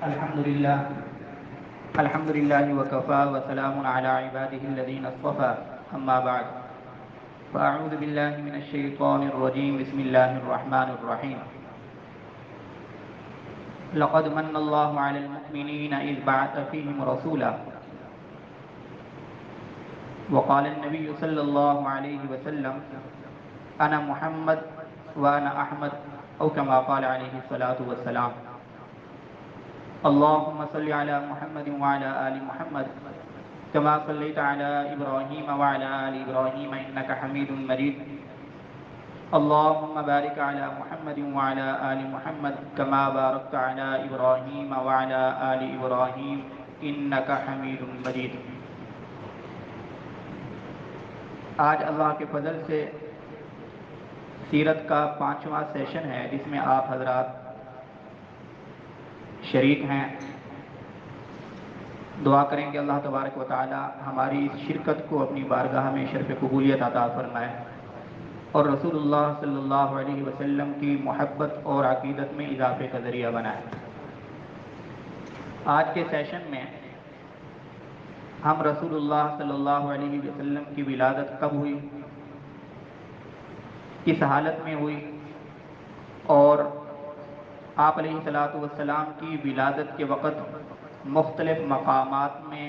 الحمد لله وكفى وسلام على عباده الذين اصطفى أما بعد فأعوذ بالله من الشيطان الرجيم بسم الله الرحمن الرحيم لقد من الله على المؤمنين إذ بعث فيهم رسولا وقال النبي صلى الله عليه وسلم أنا محمد وأنا أحمد أو كما قال عليه الصلاة والسلام اللهم صل على محمد وعلى آل محمد كما صليت على إبراهيم وعلى آل إبراهيم إنك حميد مجيد اللهم بارك على محمد وعلى آل محمد كما باركت على إبراهيم وعلى آل إبراهيم إنك حميد مجيد۔ آج اللہ کے فضل سے سیرت کا 5واں سیشن ہے جس میں آپ حضرات شریک ہیں۔ دعا کریں کہ اللہ تبارک و تعالی ہماری اس شرکت کو اپنی بارگاہ میں شرف قبولیت عطا فرمائے اور رسول اللہ صلی اللہ علیہ وسلم کی محبت اور عقیدت میں اضافے کا ذریعہ بنائے۔ آج کے سیشن میں ہم رسول اللہ صلی اللہ علیہ وسلم کی ولادت کب ہوئی، کس حالت میں ہوئی، اور آپ علیہ الصلوۃ والسلام کی ولادت کے وقت مختلف مقامات میں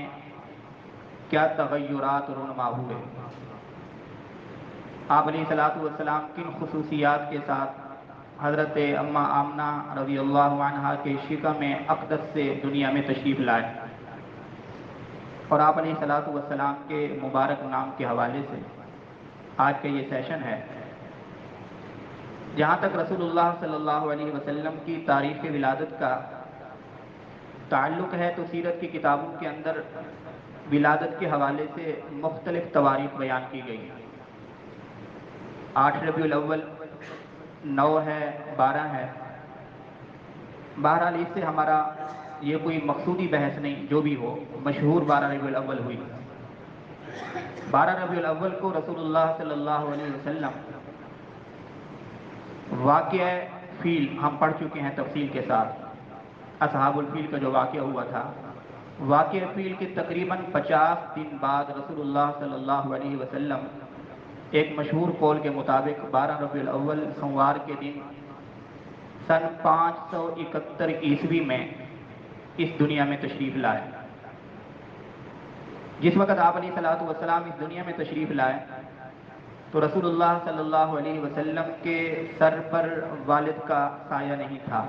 کیا تغیرات رونما ہوئے، آپ علیہ الصلوۃ والسلام کن خصوصیات کے ساتھ حضرت اماں آمنہ رضی اللہ عنہا کے شکم اقدس سے دنیا میں تشریف لائے، اور آپ علیہ الصلوۃ والسلام کے مبارک نام کے حوالے سے آج کا یہ سیشن ہے۔ جہاں تک رسول اللہ صلی اللہ علیہ وسلم کی تاریخ ولادت کا تعلق ہے تو سیرت کی کتابوں کے اندر ولادت کے حوالے سے مختلف تواریخ بیان کی گئی۔ 8 ربیع الاول، 9 ہے، 12 ہے۔ بہرحال اس سے ہمارا یہ کوئی مقصودی بحث نہیں، جو بھی ہو، مشہور 12 ربیع الاول ہوئی۔ 12 ربیع الاول کو رسول اللہ صلی اللہ علیہ وسلم واقعہ فیل ہم پڑھ چکے ہیں تفصیل کے ساتھ، اصحاب الفیل کا جو واقعہ ہوا تھا، واقعہ فیل کے تقریباً 50 دن بعد رسول اللہ صلی اللہ علیہ وسلم ایک مشہور قول کے مطابق 12 ربیع الاول سوموار کے دن سن 571 عیسوی میں اس دنیا میں تشریف لائے۔ جس وقت آپ علیہ الصلوۃ والسلام اس دنیا میں تشریف لائے تو رسول اللہ صلی اللہ علیہ وسلم کے سر پر والد کا سایہ نہیں تھا۔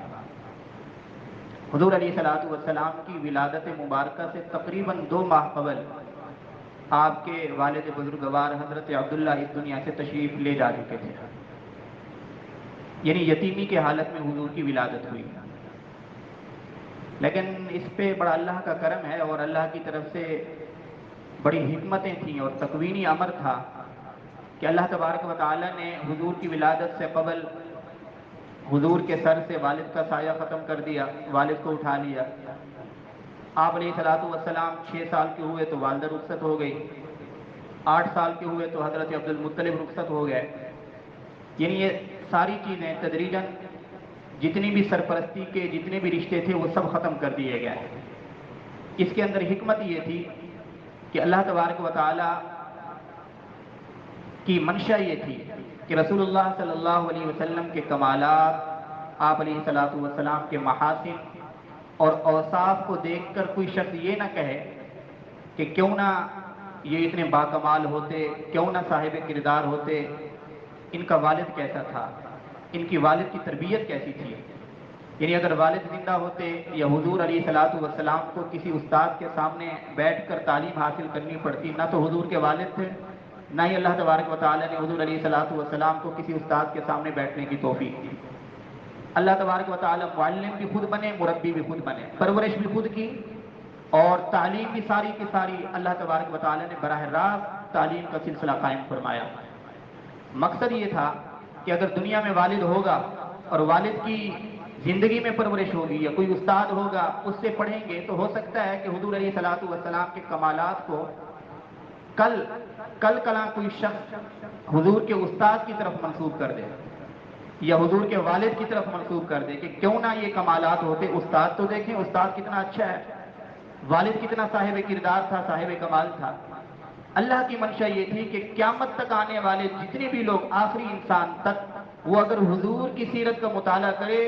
حضور علیہ الصلوۃ والسلام کی ولادت مبارکہ سے تقریباً 2 ماہ قبل آپ کے والد بزرگوار حضرت عبداللہ اس دنیا سے تشریف لے جا چکے تھے، یعنی یتیمی کے حالت میں حضور کی ولادت ہوئی۔ لیکن اس پہ بڑا اللہ کا کرم ہے اور اللہ کی طرف سے بڑی حکمتیں تھیں اور تکوینی امر تھا کہ اللہ تبارک و تعالی نے حضور کی ولادت سے قبل حضور کے سر سے والد کا سایہ ختم کر دیا، والد کو اٹھا لیا۔ آپ علیہ الصلوۃ والسلام 6 سال کے ہوئے تو والدہ رخصت ہو گئی، 8 سال کے ہوئے تو حضرت عبد المطلب رخصت ہو گئے۔ یعنی یہ ساری چیزیں تدریجاً جتنی بھی سرپرستی کے جتنے بھی رشتے تھے وہ سب ختم کر دیے گئے۔ اس کے اندر حکمت یہ تھی کہ اللہ تبارک و تعالی کی منشا یہ تھی کہ رسول اللہ صلی اللہ علیہ وسلم کے کمالات، آپ علیہ الصلوۃ والسلام کے محاسن اور اوصاف کو دیکھ کر کوئی شخص یہ نہ کہے کہ کیوں نہ یہ اتنے باکمال ہوتے، کیوں نہ صاحب کردار ہوتے، ان کا والد کیسا تھا، ان کی والد کی تربیت کیسی تھی۔ یعنی اگر والد زندہ ہوتے یا حضور علیہ الصلوۃ والسلام کو کسی استاد کے سامنے بیٹھ کر تعلیم حاصل کرنی پڑتی، نہ تو حضور کے والد تھے، نہ ہی اللہ تبارک و تعالیٰ نے حضور علیہ الصلوۃ والسلام کو کسی استاد کے سامنے بیٹھنے کی توفیق دی۔ اللہ تبارک و تعالیٰ معلم بھی خود بنے، مربی بھی خود بنے، پرورش بھی خود کی، اور تعلیم بھی ساری کی ساری اللہ تبارک و تعالیٰ نے براہ راست تعلیم کا سلسلہ قائم فرمایا۔ مقصد یہ تھا کہ اگر دنیا میں والد ہوگا اور والد کی زندگی میں پرورش ہوگی یا کوئی استاد ہوگا اس سے پڑھیں گے تو ہو سکتا ہے کہ حضور علیہ الصلوۃ والسلام کے کمالات کو کل کلاں کوئی شخص حضور کے استاد کی طرف منسوب کر دے۔ یا حضور کے والد کی طرف منسوب کر دے کہ کیوں نہ یہ کمالات ہوتے. استاد تو دیکھیں استاد کتنا اچھا ہے، والد کتنا صاحب کردار تھا، صاحب کمال تھا. اللہ کی منشا یہ تھی کہ قیامت تک آنے والے جتنے بھی لوگ، آخری انسان تک، وہ اگر حضور کی سیرت کا مطالعہ کرے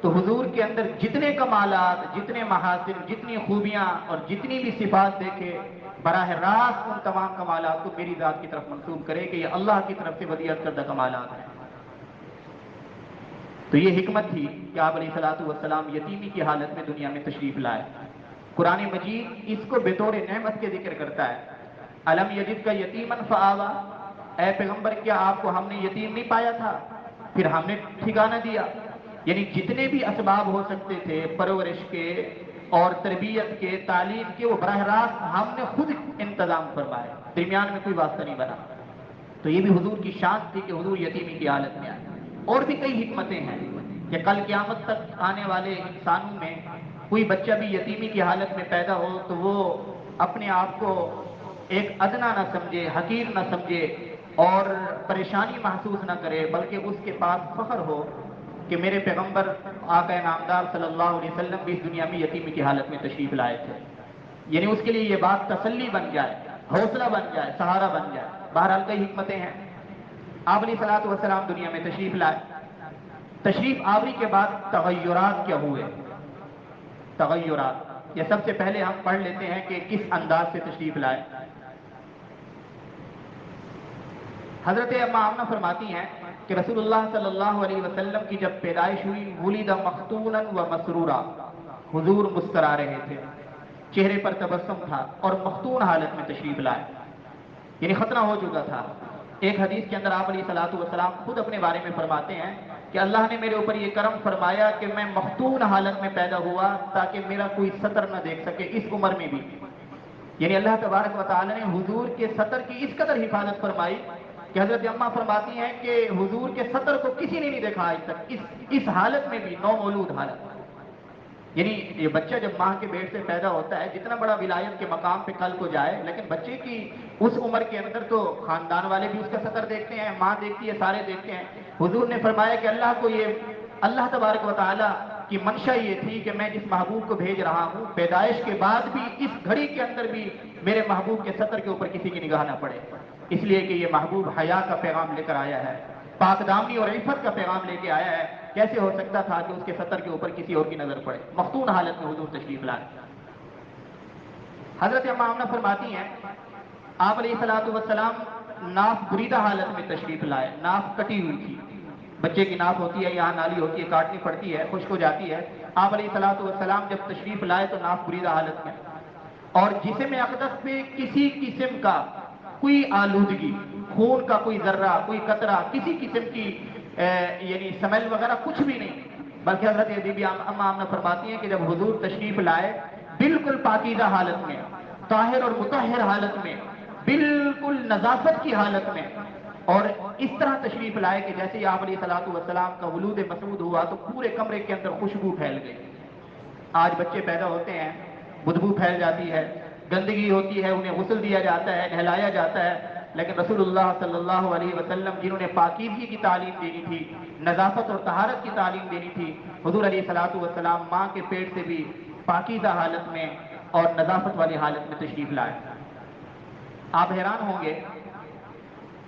تو حضور کے اندر جتنے کمالات، جتنے محاسن، جتنی خوبیاں اور جتنی بھی صفات دیکھے، براہ راست ان تمام کمالات کو میری ذات کی طرف منسوب کرے کہ یہ اللہ کی طرف سے ودیعت کردہ کمالات ہیں. تو یہ حکمت تھی کہ آپ علیہ الصلوۃ والسلام یتیمی کی حالت میں دنیا میں تشریف لائے. قرآن مجید اس کو بطور نعمت کے ذکر کرتا ہے. الم یجد کا یتیمن فآوا، اے پیغمبر کیا آپ کو ہم نے یتیم نہیں پایا تھا پھر ہم نے ٹھکانہ دیا. یعنی جتنے بھی اسباب ہو سکتے تھے پرورش کے اور تربیت کے، تعلیم کے، وہ براہ راست ہم نے خود انتظام فرمائے، درمیان میں کوئی واسطہ نہیں بنا. تو یہ بھی حضور کی شان تھی کہ حضور یتیمی کی حالت میں آئے. اور بھی کئی حکمتیں ہیں کہ کل قیامت تک آنے والے انسانوں میں کوئی بچہ بھی یتیمی کی حالت میں پیدا ہو تو وہ اپنے آپ کو ایک ادنا نہ سمجھے، حقیر نہ سمجھے اور پریشانی محسوس نہ کرے، بلکہ اس کے پاس فخر ہو کہ میرے پیغمبر آقا نامدار صلی اللہ علیہ وسلم بھی اس دنیا میں یتیمی کی حالت میں تشریف لائے تھے. یعنی اس کے لیے یہ بات تسلی بن جائے، حوصلہ بن جائے، سہارا بن جائے. بہرحال کئی حکمتیں ہیں. آپ علیہ الصلوۃ والسلام دنیا میں تشریف لائے. تشریف آوری کے بعد تغیرات کیا ہوئے؟ تغیرات یہ سب سے پہلے ہم پڑھ لیتے ہیں کہ کس انداز سے تشریف لائے. حضرت اما آمنہ فرماتی ہیں کہ رسول اللہ صلی اللہ علیہ وسلم کی جب پیدائش ہوئی، ولد مختونا و مسرورا، حضور مسکرا رہے تھے، چہرے پر تبسم تھا اور مختون حالت میں تشریف لائے، یعنی ختنہ ہو چکا تھا. ایک حدیث کے اندر آپ علیہ الصلوۃ والسلام خود اپنے بارے میں فرماتے ہیں کہ اللہ نے میرے اوپر یہ کرم فرمایا کہ میں مختون حالت میں پیدا ہوا تاکہ میرا کوئی سطر نہ دیکھ سکے اس عمر میں بھی. یعنی اللہ تبارک و تعالی نے حضور کے سطر کی اس قدر حفاظت فرمائی کہ حضرت اماں فرماتی ہیں کہ حضور کے سطر کو کسی نے نہیں دیکھا آج تک، اس حالت میں بھی، نو مولود حالت. یعنی یہ بچہ جب ماں کے پیٹ سے پیدا ہوتا ہے، جتنا بڑا ولایت کے مقام پہ کل کو جائے، لیکن بچے کی اس عمر کے اندر تو خاندان والے بھی اس کا سطر دیکھتے ہیں، ماں دیکھتی ہے، سارے دیکھتے ہیں. حضور نے فرمایا کہ اللہ کو اللہ تبارک و تعالی کی منشا یہ تھی کہ میں جس محبوب کو بھیج رہا ہوں، پیدائش کے بعد بھی اس گھڑی کے اندر بھی میرے محبوب کے سطر کے اوپر کسی کی نگاہ نہ پڑے، اس لیے کہ یہ محبوب حیا کا پیغام لے کر آیا ہے، پاک دامنی اور عفت کا پیغام لے کے آیا ہے. کیسے ہو سکتا تھا کہ اس کے سطر کے اوپر کسی اور کی نظر پڑے؟ مختون حالت میں حضور تشریف لائے. حضرت اماں آمنہ فرماتی ہیں آپ علیہ الصلوۃ والسلام ناف بریدہ حالت میں تشریف لائے. ناف کٹی ہوئی تھی، بچے کی ناف ہوتی ہے، یہاں نالی ہوتی ہے، کاٹنی پڑتی ہے، خشک ہو جاتی ہے. آپ علیہ الصلوۃ والسلام جب تشریف لائے تو ناف بریدہ حالت میں، اور جسم اقدس پہ کسی قسم کا کوئی آلودگی، خون کا کوئی ذرہ، کوئی قطرہ، کسی قسم کی یعنی سمیل وغیرہ کچھ بھی نہیں. بلکہ حضرت بی بی اماں آمنہ فرماتی ہیں کہ جب حضور تشریف لائے بالکل پاکیزہ حالت میں، طاہر اور مطہر حالت میں، بالکل نظافت کی حالت میں، اور اس طرح تشریف لائے کہ جیسے آپ علیہ الصلوۃ والسلام کا ولود مسعود ہوا تو پورے کمرے کے اندر خوشبو پھیل گئی. آج بچے پیدا ہوتے ہیں، بدبو پھیل جاتی ہے، گندگی ہوتی ہے، انہیں غسل دیا جاتا ہے، نہلایا جاتا ہے، لیکن رسول اللہ صلی اللہ علیہ وسلم جنہوں نے پاکیزگی کی تعلیم دینی تھی، نظافت اور طہارت کی تعلیم دینی تھی، حضور علیہ الصلوۃ والسلام ماں کے پیٹ سے بھی پاکیزہ حالت میں اور نظافت والی حالت میں تشریف لائے. آپ حیران ہوں گے،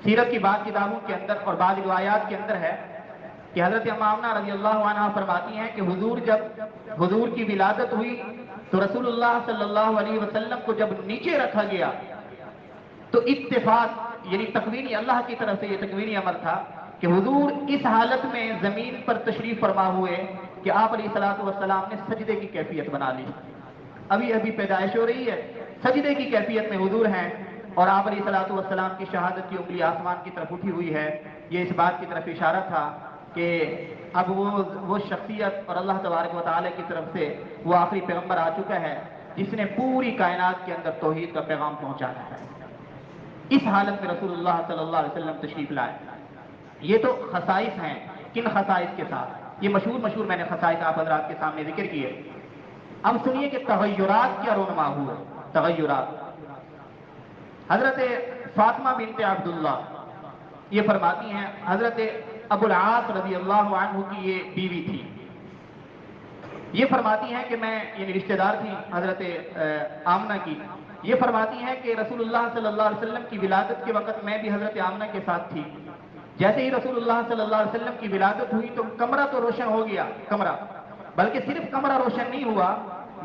سیرت کی بعض کتابوں کے اندر اور بعض روایات کے اندر ہے کہ حضرت اماں آمنہ رضی اللہ عنہا فرماتی ہیں کہ جب حضور کی ولادت ہوئی تو رسول اللہ صلی اللہ علیہ وسلم کو جب نیچے رکھا گیا تو اتفاق، یعنی تکوینی، اللہ کی طرف سے یہ تکوینی امر تھا کہ حضور اس حالت میں زمین پر تشریف فرما ہوئے کہ آپ علیہ الصلوۃ والسلام نے سجدے کی کیفیت بنا لی. ابھی پیدائش ہو رہی ہے، سجدے کی کیفیت میں حضور ہیں، اور آپ علیہ الصلوۃ والسلام کی شہادت کی انگلی آسمان کی طرف اٹھی ہوئی ہے. یہ اس بات کی طرف اشارہ تھا کہ اب وہ شخصیت اور اللہ تبارک و تعالی کی طرف سے وہ آخری پیغمبر آ چکا ہے جس نے پوری کائنات کے اندر توحید کا پیغام پہنچانا ہے. اس حالت میں رسول اللہ صلی اللہ علیہ وسلم تشریف لائے. یہ تو خصائص ہیں. کن خصائص کے ساتھ؟ یہ مشہور میں نے خصائص آپ حضرات کے سامنے ذکر کیے. اب سنیے کہ تغیرات کیا رونما ہوئے. تغیرات، حضرت فاطمہ بنت عبداللہ یہ فرماتی ہیں حضرت ابو العاص رضی اللہ عنہ کی یہ بیوی تھی. یہ فرماتی ہیں کہ میں یعنی رشتہ دار تھی حضرت آمنہ کی. یہ فرماتی ہیں کہ رسول اللہ صلی اللہ علیہ وسلم کی ولادت کے وقت میں بھی حضرت آمنہ کے ساتھ تھی. جیسے ہی رسول اللہ صلی اللہ علیہ وسلم کی ولادت ہوئی تو کمرہ تو روشن ہو گیا, کمرہ, بلکہ صرف کمرہ روشن نہیں ہوا,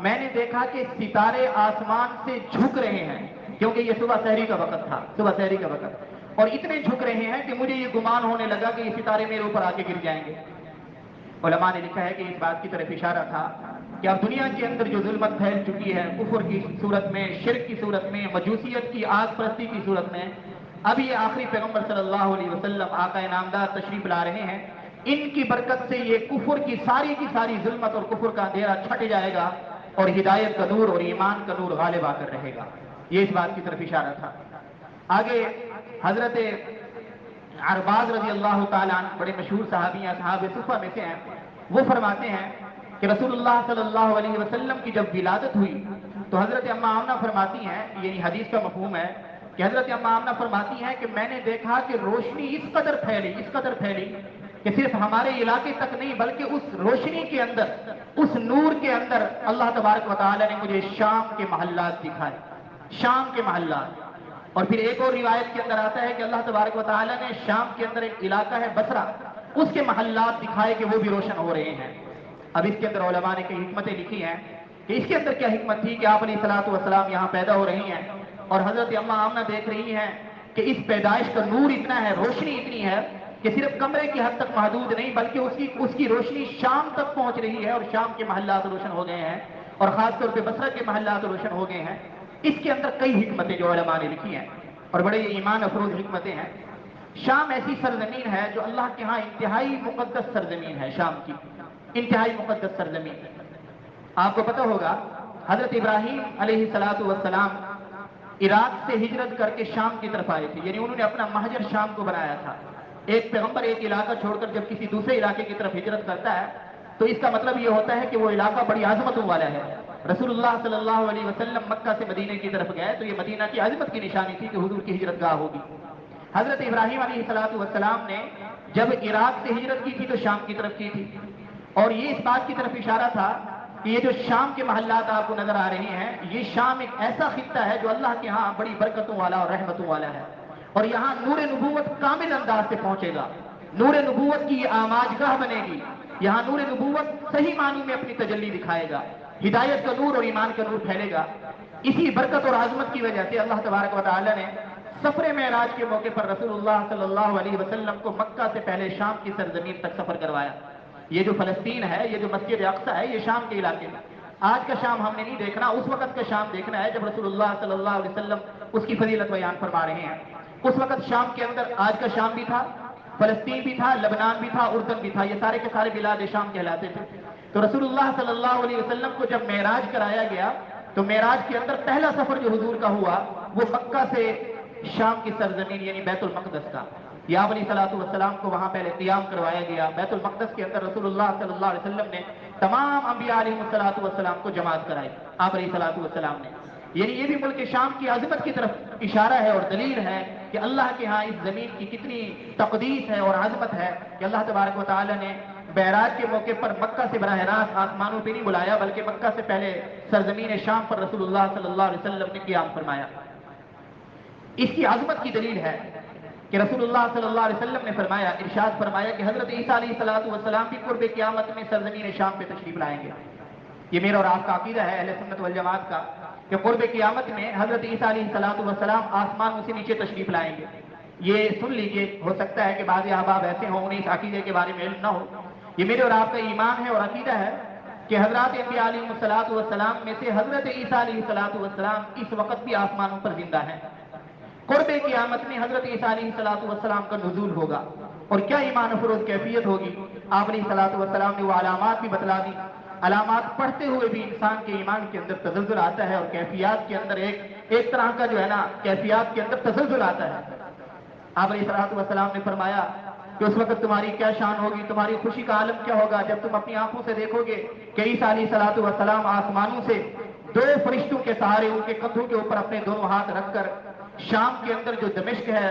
میں نے دیکھا کہ ستارے آسمان سے جھک رہے ہیں, کیونکہ یہ صبح سحری کا وقت تھا, صبح سحری کا وقت, اور اتنے جھک رہے ہیں کہ مجھے یہ گمان ہونے لگا کہ یہ ستارے میرے اوپر آ کے گر جائیں گے. علماء نے لکھا ہے کہ اس بات کی طرف اشارہ تھا کہ اب دنیا کے اندر جو ظلمت پھیل چکی ہے کفر کی صورت میں, شرک کی صورت میں, مجوسیت کی آگ پرستی کی صورت میں, اب یہ آخری پیغمبر صلی اللہ علیہ وسلم آقا انعامدار تشریف لا رہے ہیں. ان کی برکت سے یہ کفر کی ساری ظلمت اور کفر کا اندھیرا چھٹ جائے گا اور ہدایت کا نور اور ایمان کا نور غالب آ کر رہے گا. یہ اس بات کی طرف اشارہ تھا. آگے حضرت عرباز رضی اللہ تعالیٰ عنہ بڑے مشہور صحابی ہیں, اصحاب صفہ میں سے ہیں. وہ فرماتے ہیں کہ رسول اللہ صلی اللہ علیہ وسلم کی جب ولادت ہوئی تو حضرت اما آمنہ فرماتی ہیں, یعنی حدیث کا مفہوم ہے کہ حضرت اما آمنہ فرماتی ہیں کہ میں نے دیکھا کہ روشنی اس قدر پھیلی کہ صرف ہمارے علاقے تک نہیں بلکہ اس روشنی کے اندر, اس نور کے اندر اللہ تبارک و تعالیٰ نے مجھے شام کے محلات دکھائے, شام کے محلات. اور پھر ایک اور روایت کے اندر آتا ہے کہ اللہ تبارک و تعالیٰ نے شام کے اندر ایک علاقہ ہے بصرہ, اس کے محلات دکھائے کہ وہ بھی روشن ہو رہے ہیں. اب اس کے اندر علماء نے کئی حکمتیں لکھی ہیں کہ اس کے اندر کیا حکمت تھی کہ آپ علیہ الصلوۃ والسلام یہاں پیدا ہو رہی ہیں اور حضرت اما آمنہ دیکھ رہی ہیں کہ اس پیدائش کا نور اتنا ہے, روشنی اتنی ہے کہ صرف کمرے کی حد تک محدود نہیں بلکہ اس کی روشنی شام تک پہنچ رہی ہے اور شام کے محلات روشن ہو گئے ہیں اور خاص طور پہ بصرہ کے محلات روشن ہو گئے ہیں. اس کے اندر کئی حکمتیں جو علماء نے لکھی ہیں اور بڑے ایمان افروز حکمتیں ہیں. شام ایسی سرزمین ہے جو اللہ کے ہاں انتہائی مقدس سرزمین ہے. شام کی انتہائی مقدس سرزمین. آپ کو پتہ ہوگا حضرت ابراہیم علیہ الصلوۃ والسلام عراق سے ہجرت کر کے شام کی طرف آئے تھے, یعنی انہوں نے اپنا مہجر شام کو بنایا تھا. ایک پیغمبر ایک علاقہ چھوڑ کر جب کسی دوسرے علاقے کی طرف ہجرت کرتا ہے تو اس کا مطلب یہ ہوتا ہے کہ وہ علاقہ بڑی عظمتوں والا ہے. رسول اللہ صلی اللہ علیہ وسلم مکہ سے مدینے کی طرف گئے تو یہ مدینہ کی عظمت کی نشانی تھی کہ حضور کی ہجرت گاہ ہوگی. حضرت ابراہیم علیہ الصلوۃ والسلام نے جب عراق سے ہجرت کی تھی تو شام کی طرف کی تھی, اور یہ اس بات کی طرف اشارہ تھا کہ یہ جو شام کے محلات آپ کو نظر آ رہے ہیں یہ شام ایک ایسا خطہ ہے جو اللہ کے ہاں بڑی برکتوں والا اور رحمتوں والا ہے, اور یہاں نور نبوت کامل انداز سے پہنچے گا. نور نبوت کی یہ آماج گاہ بنے گی, یہاں نور نبوت صحیح معنی میں اپنی تجلی دکھائے گا, ہدایت کا نور اور ایمان کا نور پھیلے گا. اسی برکت اور عظمت کی وجہ سے اللہ تبارک و تعالی نے سفر معراج کے موقع پر رسول اللہ صلی اللہ علیہ وسلم کو مکہ سے پہلے شام کی سرزمین تک سفر کروایا. یہ جو فلسطین ہے, یہ جو مسجد اقصی ہے, یہ شام کے علاقے میں. آج کا شام ہم نے نہیں دیکھنا, اس وقت کا شام دیکھنا ہے جب رسول اللہ صلی اللہ علیہ وسلم اس کی فضیلت بیان فرما رہے ہیں. اس وقت شام کے اندر آج کا شام بھی تھا, فلسطین بھی تھا, لبنان بھی تھا, اردن بھی تھا, یہ سارے کے سارے بلاد شام کہلاتے تھے. تو رسول اللہ صلی اللہ علیہ وسلم کو جب معراج کرایا گیا تو معراج کے اندر پہلا سفر جو حضور کا ہوا وہ مکہ سے شام کی سرزمین یعنی بیت المقدس کا. یا علیہ الصلوۃ والسلام کو وہاں پہلے قیام کروایا گیا. بیت المقدس کے اندر رسول اللہ صلی اللہ علیہ وسلم نے تمام انبیاء علیہ الصلوۃ والسلام کو جماعت کرائی. آپ علیہ الصلوۃ والسلام نے, یعنی یہ بھی ملک شام کی عظمت کی طرف اشارہ ہے اور دلیل ہے کہ اللہ کے ہاں اس زمین کی کتنی تقدیس ہے اور عظمت ہے کہ اللہ تبارک و تعالی نے معراج کے موقع پر مکہ سے براہ راست آسمانوں پہ نہیں بلایا بلکہ مکہ سے پہلے سرزمین شام پر رسول اللہ صلی اللہ علیہ وسلم نے قیام فرمایا. اس کی عظمت کی دلیل ہے کہ رسول اللہ صلی اللہ علیہ وسلم نے فرمایا, ارشاد فرمایا کہ حضرت عیسیٰ علیہ الصلوۃ والسلام بھی قرب قیامت میں سرزمین شام پہ تشریف لائیں گے. یہ میرا اور آپ کا عقیدہ ہے اہل سنت والجماعت کا کہ قرب قیامت میں حضرت عیسیٰ علیہ الصلوۃ والسلام آسمان سے نیچے تشریف لائیں گے. یہ سن لیجئے, ہو سکتا ہے کہ بعض احباب ایسے ہوں انہیں اس عقیدے کے بارے میں علم نہ ہو. یہ میرے اور آپ کا ایمان ہے اور عقیدہ ہے کہ حضرات انبیاء علیہ الصلوۃ والسلام میں سے حضرت عیسیٰ علیہ الصلوۃ والسلام اس وقت بھی آسمانوں پر زندہ ہیں. قرب قیامت میں حضرت عیسیٰ علیہ الصلوۃ والسلام کا نزول ہوگا اور کیا ایمان افروز کیفیت ہوگی. آپ علیہ الصلوۃ والسلام نے وہ علامات بھی بتلا دی. علامات پڑھتے ہوئے بھی انسان کے ایمان کے اندر تزلزل آتا ہے اور کیفیات کے اندر ایک طرح کا جو ہے نا کیفیات کے اندر تزلزل آتا ہے. آپ علیہ الصلوۃ والسلام نے فرمایا کہ اس وقت تمہاری کیا شان ہوگی, تمہاری خوشی کا عالم کیا ہوگا جب تم اپنی آنکھوں سے دیکھو گے کہ عیسیٰ علیہ الصلوۃ والسلام آسمانوں سے دو فرشتوں کے سہارے ان کے کندھوں کے اوپر اپنے دونوں ہاتھ رکھ کر شام کے اندر جو دمشق ہے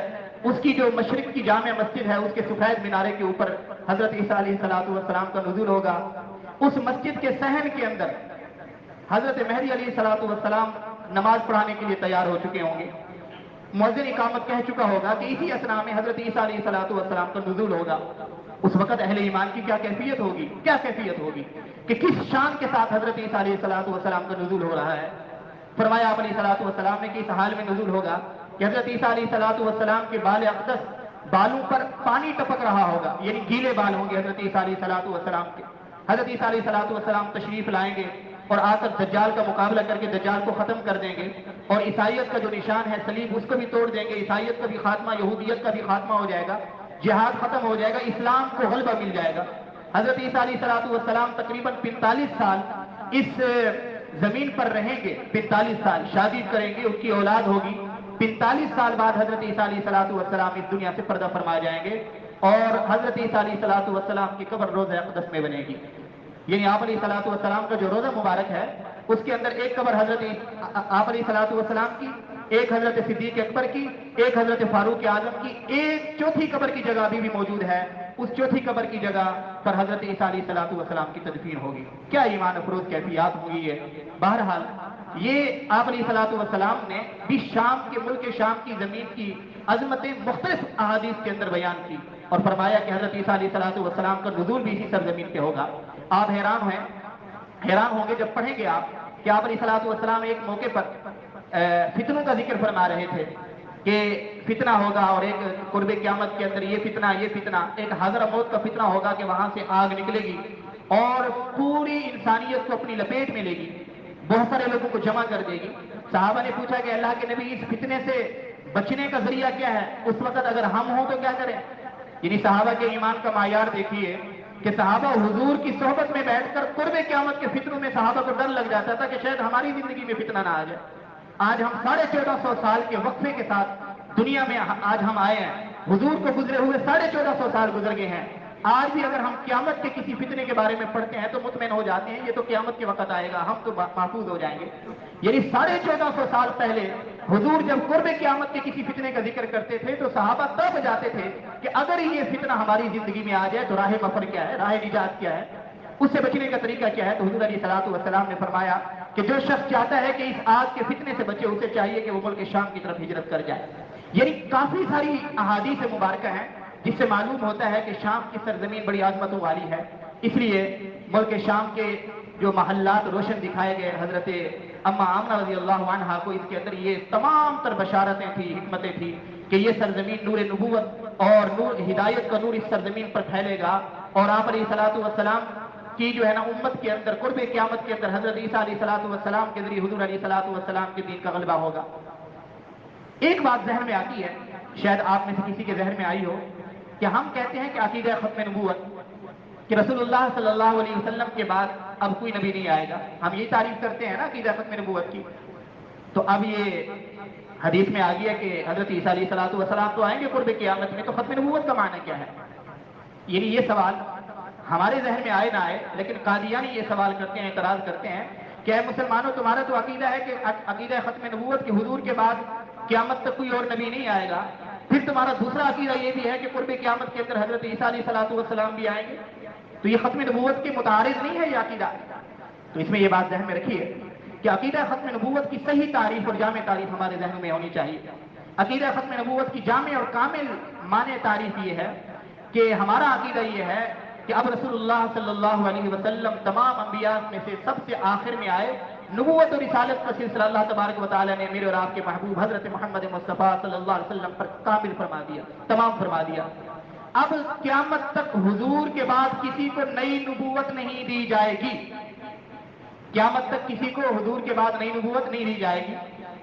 اس کی جو مشرق کی جامع مسجد ہے اس کے سفید مینارے کے اوپر حضرت عیسیٰ علیہ السلام کا نزول ہوگا. اس مسجد کے صحن کے اندر حضرت مہدی علیہ السلام نماز پڑھانے کے لیے تیار ہو چکے ہوں گے. مؤذن اقامت کہہ چکا ہوگا کہ اسی اثنا میں حضرت عیسیٰ علیہ السلام کا نزول ہوگا. اس وقت اہل ایمان کی کیا کیفیت ہوگی کہ کس شان کے ساتھ حضرت عیسیٰ علیہ السلام کا نزول ہو رہا ہے. فرمایا آپ علیہ السلام نے کہ اس حال میں نزول ہوگا کہ حضرت عیسیٰ علیہ السلام کے بال اقدس بالوں پر پانی ٹپک رہا ہوگا، یعنی گیلے بال ہوں گے حضرت عیسیٰ علیہ السلام کے. حضرت عیسیٰ علیہ السلام تشریف لائیں گے اور آ کر دجال کا مقابلہ کر کے دجال کو ختم کر دیں گے، اور عیسائیت کا جو نشان ہے صلیب اس کو بھی توڑ دیں گے. عیسائیت کا بھی خاتمہ، یہودیت کا بھی خاتمہ ہو جائے گا، جہاد ختم ہو جائے گا، اسلام کو غلبہ مل جائے گا. حضرت عیسیٰ علیہ السلام تقریباً 45 سال اس زمین پر رہیں گے. 45 سال شادی کریں گے، اس کی اولاد ہوگی. 45 سال بعد حضرت عیسیٰ علیہ السلام اس دنیا سے پردہ فرما جائیں گے، اور حضرت عیسیٰ علیہ السلام کی قبر روضہ اقدس میں بنے گی. یعنی آپ علیہ السلام کا جو روضہ مبارک ہے اس کے اندر ایک قبر حضرت آپ علیہ السلام کی، ایک حضرت صدیق اکبر کی، ایک حضرت فاروق اعظم کی، ایک چوتھی قبر کی جگہ بھی موجود ہے. اس چوتھی قبر کی جگہ پر حضرت عیسیٰ علیہ السلام کی تدفین ہوگی. کیا ایمان افروز کیفیات ہوئی ہے. بہرحال یہ آپ علیہ السلام نے بھی شام کے ملک شام کی زمین کی عظمتیں مختلف احادیث کے اندر بیان کی، اور فرمایا کہ حضرت عیسیٰ علیہ السلام کا نزول بھی اسی سرزمین پہ ہوگا. آپ حیران ہوں گے جب پڑھیں گے آپ کہ آپ علیہ السلام ایک موقع پر فتنوں کا ذکر فرما رہے تھے کہ فتنہ ہوگا، اور ایک قرب قیامت کے اندر یہ فتنہ ایک حاضر موت کا فتنہ ہوگا کہ وہاں سے آگ نکلے گی اور پوری انسانیت کو اپنی لپیٹ میں لے گی، بہت سارے لوگوں کو جمع کر دے گی. صحابہ نے پوچھا کہ اللہ کے نبی اس فتنے سے بچنے کا ذریعہ کیا ہے؟ اس وقت اگر ہم ہوں تو کیا کریں؟ یعنی صحابہ کے ایمان کا معیار دیکھیے کہ صحابہ حضور کی صحبت میں بیٹھ کر قرب قیامت کے فتنوں میں صحابہ کو ڈر لگ جاتا تھا کہ شاید ہماری زندگی میں فتنہ نہ آ جائے. آج ہم 1450 سال کے وقفے کے ساتھ دنیا میں آج ہم آئے ہیں. حضور کو گزرے ہوئے 1450 سال گزر گئے ہیں. آج بھی اگر ہم قیامت کے کسی فتنے کے بارے میں پڑھتے ہیں تو مطمئن ہو جاتے ہیں یہ تو قیامت کے وقت آئے گا، ہم تو محفوظ ہو جائیں گے. یعنی 1450 سال پہلے حضور جب قرب قیامت کے کسی فتنے کا ذکر کرتے تھے تو صحابہ تڑپ جاتے تھے کہ اگر یہ فتنہ ہماری زندگی میں آ جائے تو راہ مفر کیا ہے، راہ نجات کیا ہے، اس سے بچنے کا طریقہ کیا ہے. تو حضور علیہ السلام نے فرمایا کہ جو شخص چاہتا ہے کہ اس آگ کے فتنے سے بچے اسے چاہیے کہ وہ ملک شام کی طرف ہجرت کر جائے. یعنی کافی ساری احادیث مبارکہ ہیں جس سے معلوم ہوتا ہے کہ شام کی سرزمین بڑی عظمتوں والی ہے. اس لیے ملک شام کے جو محلات روشن دکھائے گئے حضرت اما آمنہ رضی اللہ عنہا کو، اس کے اندر یہ تمام تر بشارتیں تھیں، حکمتیں تھیں کہ یہ سرزمین نور نبوت اور نور ہدایت کا نور اس سرزمین پر پھیلے گا، اور آپ علیہ السلام کی جو ہے نا امت کے اندر قرب قیامت کے اندر حضرت عیسیٰ علیہ السلام کے ذریعے حضور علیہ السلام کے دین کا غلبہ ہوگا. ایک بات ذہن میں آتی ہے، شاید آپ میں سے کسی کے ذہن میں آئی ہو، کہ ہم کہتے ہیں کہ عقیدہ ختم نبوت کہ رسول اللہ صلی اللہ علیہ وسلم کے بعد اب کوئی نبی نہیں آئے گا. ہم یہ تعریف کرتے ہیں نا عقیدہ ختم نبوت کی. تو اب یہ حدیث میں آ گیا کہ حضرت عیسیٰ علیہ السلام تو آئیں گے قرب قیامت میں، تو ختم نبوت کا معنی کیا ہے؟ یعنی یہ سوال ہمارے ذہن میں آئے نہ آئے، لیکن قادیانی یہ سوال کرتے ہیں، اعتراض کرتے ہیں کہ اے مسلمانوں، تمہارا تو عقیدہ ہے کہ عقیدہ ختم نبوت کہ حضور کے بعد قیامت تک کوئی اور نبی نہیں آئے گا، پھر تمہارا دوسرا عقیدہ یہ بھی ہے کہ قرب قیامت کے اندر حضرت عیسیٰ علیہ السلام بھی آئیں گے، تو یہ ختم نبوت کے متعارض نہیں ہے یہ عقیدہ. تو اس میں یہ بات ذہن میں رکھیے کہ عقیدہ ختم نبوت کی صحیح تعریف اور جامع تعریف ہمارے ذہنوں میں ہونی چاہیے. عقیدہ ختم نبوت کی جامع اور کامل معنی تعریف یہ ہے کہ ہمارا عقیدہ یہ ہے کہ اب رسول اللہ صلی اللہ علیہ وسلم تمام انبیاء میں سے سب سے آخر میں آئے. نبوت اور رسالت کا سلسلہ اللہ تبارک و تعالیٰ نے میرے اور آپ کے محبوب حضرت محمد مصطفیٰ صلی اللہ علیہ وسلم پر کامل فرما دیا، تمام فرما دیا. اب قیامت تک حضور کے بعد کسی کو نئی نبوت نہیں دی جائے گی. قیامت تک کسی کو حضور کے بعد نئی نبوت نہیں دی جائے گی.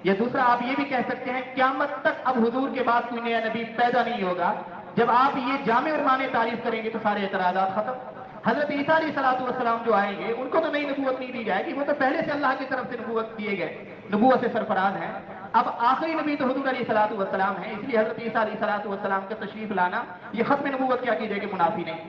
یا دوسرا آپ یہ بھی کہہ سکتے ہیں قیامت تک اب حضور کے بعد کوئی نیا نبی پیدا نہیں ہوگا. جب آپ یہ جامع اور معنی تعریف کریں گے تو سارے اعتراضات ختم. حضرت عیسیٰ علیہ السلام جو آئیں گے ان کو تو نئی نبوت نہیں دی جائے گی، وہ تو پہلے سے اللہ کی طرف سے نبوت دیے گئے، نبوت سے سرفراز ہیں. اب آخری نبی تو حضور علیہ السلام ہیں، اس لیے حضرت عیسیٰ علیہ السلام کا تشریف لانا یہ ختم نبوت کے عقیدے کے منافی نہیں.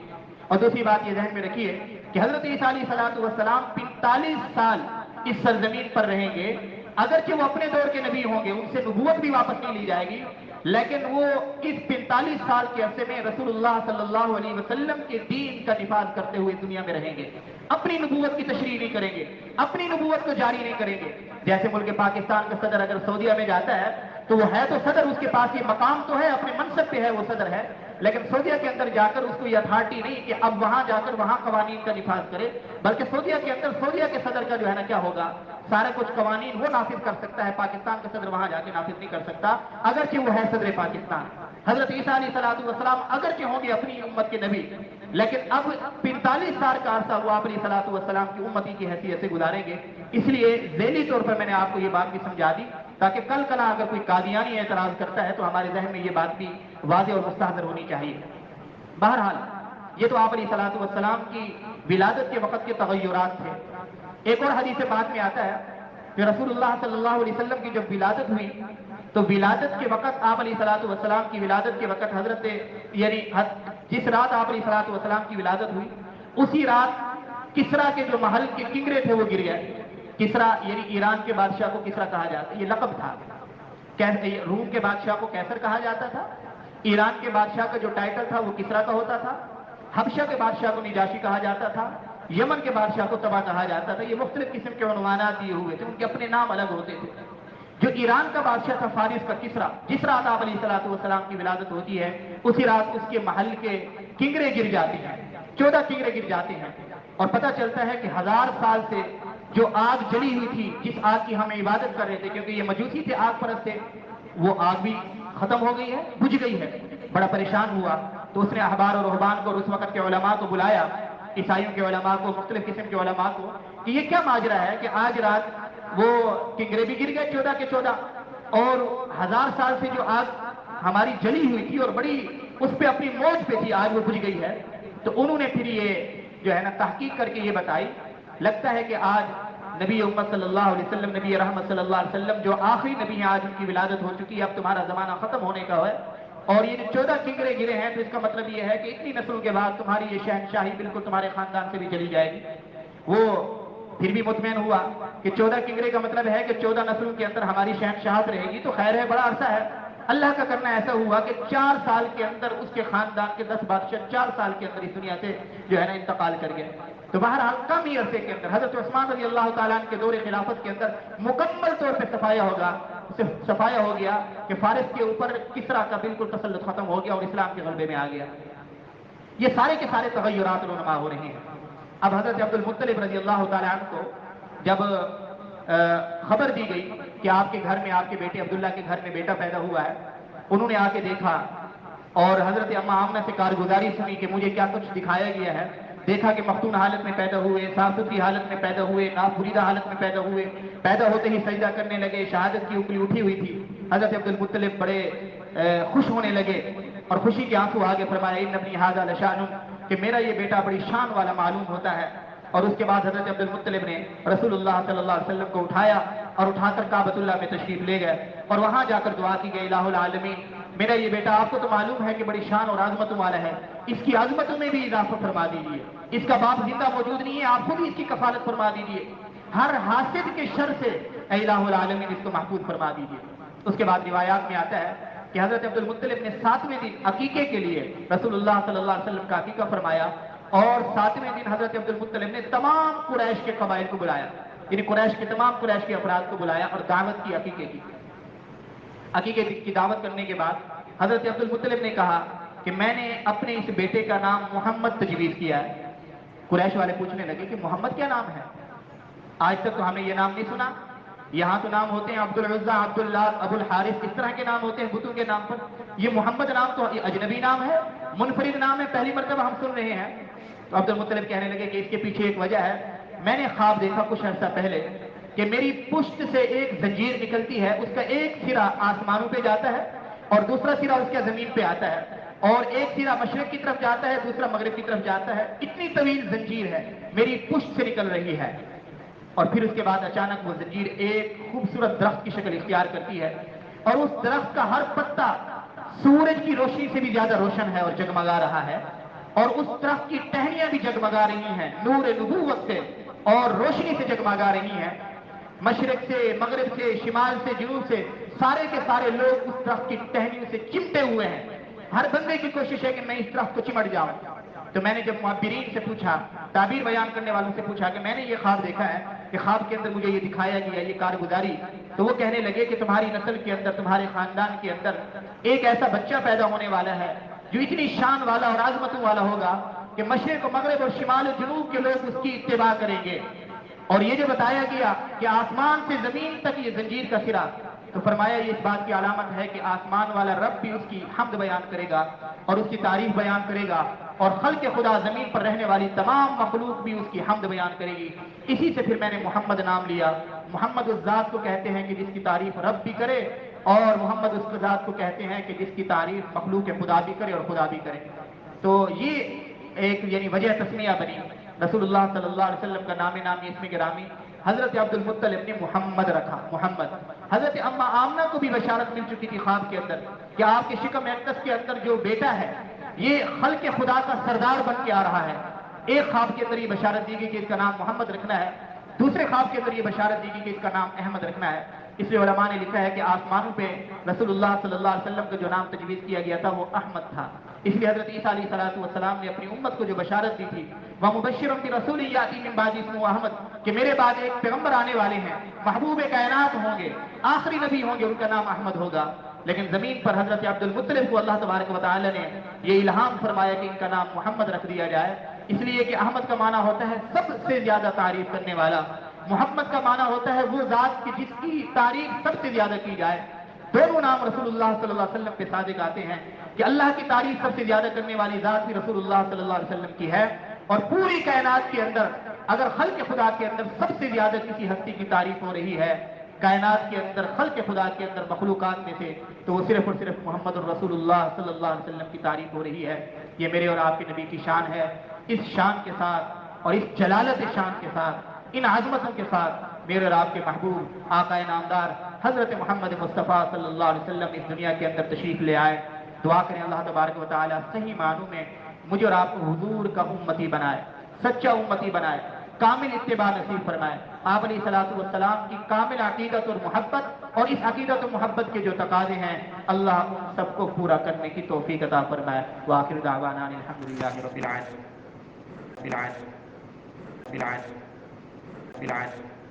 اور دوسری بات یہ ذہن میں رکھیے کہ حضرت عیسیٰ علیہ السلام 45 سال اس سرزمین پر رہیں گے. اگرچہ وہ اپنے دور کے نبی ہوں گے، ان سے نبوت بھی واپس نہیں لی جائے گی، لیکن وہ اس 45 سال کے عرصے میں رسول اللہ صلی اللہ علیہ وسلم کے دین کا نفاذ کرتے ہوئے دنیا میں رہیں گے، اپنی نبوت کی تشریح نہیں کریں گے، اپنی نبوت کو جاری نہیں کریں گے۔ جیسے ملک پاکستان کا صدر اگر سعودیہ میں جاتا ہے تو وہ ہے تو صدر، اس کے پاس یہ مقام تو ہے، اپنے منصب پہ ہے، وہ صدر ہے، لیکن سعودیہ کے اندر جا کر اس کو یہ اتھارٹی نہیں کہ اب وہاں جا کر وہاں قوانین کا نفاذ کرے، بلکہ سعودیہ کے اندر سعودیہ کے صدر کا جو ہے نا کیا ہوگا، سارے کچھ قوانین وہ نافذ کر سکتا ہے، پاکستان کا صدر وہاں جا کے نافذ نہیں کر سکتا، اگرچہ وہ ہے صدر پاکستان۔ حضرت عیسیٰ علیہ السلام اگرچہ ہوں گے اپنی امت کے نبی، لیکن اب 45 سال کا عرصہ وہ آپ علیہ السلام کی امتی کی حیثیت سے گزاریں گے۔ اس لیے ذیلی طور پر میں نے آپ کو یہ بات بھی سمجھا دی تاکہ کل کلا اگر کوئی قادیانی اعتراض کرتا ہے تو ہمارے ذہن میں یہ بات بھی واضح اور مستحضر ہونی چاہیے۔ بہرحال یہ تو آپ علیہ السلام کی ولادت کے وقت کے تغیرات تھے۔ ایک اور حدیث بعد میں آتا ہے کہ رسول اللہ صلی اللہ علیہ وسلم کی جب ولادت ہوئی تو ولادت کے وقت آپ علیہ السلام کی ولادت کے وقت حضرت یعنی جس رات آپ علیہ السلام کی ولادت ہوئی اسی رات کسرا کے جو محل کے کنگرے تھے وہ گر گئے۔ کسرا یعنی ایران کے بادشاہ کو کسرا کہا جاتا ہے، یہ لقب تھا۔ روم کے بادشاہ کو کیسر کہا جاتا تھا، ایران کے بادشاہ کا جو ٹائٹل تھا وہ کسرا کا ہوتا تھا، حبشہ کے بادشاہ کو نجاشی کہا جاتا تھا، یمن کے بادشاہ کو تبا کہا جاتا تھا۔ یہ مختلف قسم کے عنوانات دیے ہوئے تھے، ان کے اپنے نام الگ ہوتے تھے۔ جو ایران کا بادشاہ تھا فارس کا کسرا، جس رات آپ علیہ السلام کی ولادت ہوتی ہے اسی رات اس کے محل کے کنگرے گر جاتے ہیں، 14 کنگرے گر جاتے ہیں، اور پتہ چلتا ہے کہ 1000 سال سے جو آگ جلی ہوئی تھی، جس آگ کی ہم عبادت کر رہے تھے، کیونکہ یہ مجوسی تھے آگ پرست تھے، وہ آگ بھی ختم ہو گئی ہے، بجھ گئی ہے۔ بڑا پریشان ہوا تو اس نے احبار اور رہبان کو اور اس وقت کے علماء کو بلایا، عیسائیوں کے علماء کو، مختلف قسم کے علماء کو، کہ یہ کیا ماجرا ہے کہ آج رات وہ کنگرے بھی گر گئے 14 کے 14، اور 1000 سال سے جو آگ ہماری جلی ہوئی تھی اور بڑی اس پہ اپنی موج پہ تھی، آج وہ بجھ گئی ہے۔ تو انہوں نے پھر یہ جو ہے نا تحقیق کر کے یہ بتائی، لگتا ہے کہ آج نبی امت صلی اللہ علیہ وسلم، نبی رحمت صلی اللہ علیہ وسلم جو آخری نبی ہیں، آج ان کی ولادت ہو چکی ہے، اب تمہارا زمانہ ختم ہونے کا ہے، اور یہ 14 کنگرے گرے ہیں، تو اس کا مطلب یہ ہے کہ اتنی نسلوں کے بعد تمہاری یہ شہنشاہی بالکل تمہارے خاندان سے بھی چلی جائے گی۔ وہ پھر بھی مطمئن ہوا کہ 14 کنگرے کا مطلب ہے کہ 14 نسلوں کے اندر ہماری شہنشاہت رہے گی، تو خیر ہے، بڑا عرصہ ہے۔ اللہ کا کرنا ایسا ہوا کہ 4 سال کے اندر اس کے خاندان کے 10 بادشاہ 4 سال کے اندر اس دنیا سے جو ہے نا انتقال کر گئے۔ تو بہرحال کم ہی عرصے کے اندر حضرت عثمان رضی اللہ تعالیٰ عنہ کے دور خلافت کے اندر مکمل طور پہ صفایا ہو گیا کہ فارس کے اوپر کسرا کا بالکل تسلط ختم ہو گیا اور اسلام کے غلبے میں آ گیا۔ یہ سارے کے سارے تغیرات رونما ہو رہے ہیں۔ اب حضرت عبد المطلب رضی اللہ تعالیٰ عنہ کو جب خبر دی گئی کہ آپ کے گھر میں، آپ کے بیٹے عبداللہ کے گھر میں بیٹا پیدا ہوا ہے، انہوں نے آ کے دیکھا اور حضرت اما آمنہ سے کارگزاری سنی کہ مجھے کیا کچھ دکھایا گیا ہے۔ دیکھا کہ مختون حالت میں پیدا ہوئے، صاف ستھری حالت میں پیدا ہوئے، ناپوشیدہ حالت میں پیدا ہوئے، پیدا ہوتے ہی سجدہ کرنے لگے، شہادت کی انگلی اٹھی ہوئی تھی۔ حضرت عبد المطلب بڑے خوش ہونے لگے اور خوشی کے آنسو آگے فرمایا، ان ابنی ھذا لشأن، کہ میرا یہ بیٹا بڑی شان والا معلوم ہوتا ہے۔ اور اس کے بعد حضرت عبد المطلب نے رسول اللہ صلی اللہ علیہ وسلم کو اٹھایا اور اٹھا کر کعبۃ اللہ میں تشریف لے گئے، اور وہاں جا کر دعا کی گئی، الہ العالمین، میرا یہ بیٹا آپ کو تو معلوم ہے کہ بڑی شان اور عظمتوں والا ہے، اس کی عظمتوں میں بھی اضافہ فرما دیجیے، اس کا باپ زندہ موجود نہیں ہے، آپ خود ہی اس کی کفالت فرما دیجیے، ہر حاسد کے شر سے اے الہ العالمین اس کو محفوظ فرما دیجیے۔ اس کے بعد روایات میں آتا ہے کہ حضرت عبد المطلب نے 7ویں دن عقیقے کے لیے رسول اللہ صلی اللہ علیہ وسلم کا عقیقہ فرمایا، اور 7ویں دن حضرت عبد المطلب نے تمام قریش کے قبائل کو بلایا، یعنی تمام قریش کے افراد کو بلایا اور دعوت کی عقیقے کی۔ عقیقے کی دعوت کرنے کے بعد حضرت عبد المطلب نے کہا کہ میں نے اپنے اس بیٹے کا نام محمد تجویز کیا ہے۔ قریش والے پوچھنے لگے کہ محمد کیا نام ہے؟ آج تک تو ہم نے یہ نام نہیں سنا، یہاں تو نام ہوتے ہیں عبد العزہ، عبد اللہ، ابو الحارث، اس طرح کے نام ہوتے ہیں بتوں کے نام پر، یہ محمد نام تو یہ اجنبی نام ہے، منفرد نام ہے، پہلی مرتبہ ہم سن رہے ہیں۔ تو عبد المطلب کہنے لگے کہ اس کے پیچھے ایک وجہ ہے، میں نے خواب دیکھا کچھ عرصہ پہلے کہ میری پشت سے ایک زنجیر نکلتی ہے، اس کا ایک سرا آسمانوں پہ جاتا ہے اور دوسرا سرا اس کا زمین پہ آتا ہے، اور ایک سرا مشرق کی طرف جاتا ہے، دوسرا مغرب کی طرف جاتا ہے، اتنی طویل زنجیر ہے میری پشت سے نکل رہی ہے، اور پھر اس کے بعد اچانک وہ زنجیر ایک خوبصورت درخت کی شکل اختیار کرتی ہے، اور اس درخت کا ہر پتا سورج کی روشنی سے بھی زیادہ روشن ہے اور جگمگا رہا ہے، اور اس درخت کی ٹہنیاں بھی جگمگا رہی ہیں نور نبوت سے اور روشنی سے جگمگا رہی ہیں، مشرق سے، مغرب سے، شمال سے، جنوب سے سارے کے سارے لوگ اس درخت کی ٹہنیوں سے چمٹے ہوئے ہیں، ہر بندے کی کوشش ہے کہ میں اس درخت کو چمٹ جاؤں۔ تو میں نے جب معبرین سے پوچھا، تعبیر بیان کرنے والوں سے پوچھا کہ میں نے یہ خواب دیکھا ہے کہ خواب کے اندر مجھے یہ دکھایا گیا، یہ کارگزاری، تو وہ کہنے لگے کہ تمہاری نسل کے اندر، تمہارے خاندان کے اندر ایک ایسا بچہ پیدا ہونے والا ہے جو اتنی شان والا اور عظمتوں والا ہوگا کہ مشرق و مغرب اور شمال و جنوب کے لوگ اس کی اتباع کریں گے۔ اور یہ جو بتایا گیا کہ آسمان سے زمین تک یہ زنجیر کا سرا، تو فرمایا یہ اس بات کی علامت ہے کہ آسمان والا رب بھی اس کی حمد بیان کرے گا اور اس کی تعریف بیان کرے گا، اور خلق خدا زمین پر رہنے والی تمام مخلوق بھی اس کی حمد بیان کرے گی۔ اسی سے پھر میں نے محمد نام لیا۔ محمد اس ذات کو کہتے ہیں کہ جس کی تعریف رب بھی کرے، اور محمد اس ذات کو کہتے ہیں کہ جس کی تعریف مخلوق خدا بھی کرے اور خدا بھی کرے۔ تو یہ ایک یعنی وجہ تسمیہ بنی۔ رسول اللہ صلی اللہ علیہ وسلم کا نام نامی اسم گرامی حضرت عبد المطلب نے محمد رکھا، محمد۔ حضرت اما آمنہ کو بھی بشارت مل چکی تھی خواب کے اندر کہ آپ کے شکم اقدس کے اندر جو بیٹا ہے یہ خلق خدا کا سردار بن کے آ رہا ہے۔ ایک خواب کے اندر یہ بشارت دی گئی کہ اس کا نام محمد رکھنا ہے، دوسرے خواب کے اندر یہ بشارت دی گئی کہ اس کا نام احمد رکھنا ہے۔ اس لیے علماء نے لکھا ہے کہ آسمانوں پہ رسول اللہ صلی اللہ علیہ وسلم کا جو نام تجویز کیا گیا تھا وہ احمد تھا۔ اس لیے حضرت عیسیٰ علیہ السلام نے اپنی امت کو جو بشارت دی تھی، وَمُبَشِّرًا بِرَسُولٍ يَأْتِي مِن بَعْدِهِ اسْمُهُ احمد، کہ میرے بعد ایک پیغمبر آنے والے ہیں، محبوب کائنات ہوں گے، آخری نبی ہوں گے، ان کا نام احمد ہوگا۔ لیکن زمین پر حضرت عبد المطلب کو اللہ تبارک و تعالی نے یہ الہام فرمایا کہ ان کا نام محمد رکھ دیا جائے، اس لیے کہ احمد کا معنی ہوتا ہے سب سے زیادہ تعریف کرنے والا، محمد کا معنی ہوتا ہے وہ ذات کی جس کی تعریف سب سے زیادہ کی جائے۔ دونوں نام رسول اللہ صلی اللہ علیہ وسلم کے صادق آتے ہیں کہ اللہ کی تعریف سب سے زیادہ کرنے والی ذات بھی رسول اللہ صلی اللہ علیہ وسلم کی ہے، اور پوری کائنات کے اندر اگر خلق خدا کے اندر سب سے زیادہ کسی ہستی کی تعریف ہو رہی ہے کائنات کے اندر، خلق خدا کے اندر، مخلوقات میں سے، تو وہ صرف اور صرف محمد الرسول اللہ صلی اللہ علیہ وسلم کی تعریف ہو رہی ہے۔ یہ میرے اور آپ کے نبی کی شان ہے۔ اس شان کے ساتھ اور اس جلالت شان کے ساتھ، ان عظمتوں کے ساتھ میرے اور آپ کے محبوب آقا نامدار حضرت محمد مصطفیٰ صلی اللہ علیہ وسلم اس دنیا کے اندر تشریف لے آئے۔ دعا کریں اللہ تبارک و تعالی صحیح معنوں میں مجھے اور آپ کو حضور کا امتی بنائے، سچا امتی بنائے، کامل اتباع نصیب فرمائے۔ آپ علیہ الصلوۃ والسلام کی کامل عقیدت اور محبت اور اس عقیدت و محبت کے جو تقاضے ہیں اللہ ان سب کو پورا کرنے کی توفیق عطا فرمائے۔ وآخر دعوانا الحمدللہ رب العالمین۔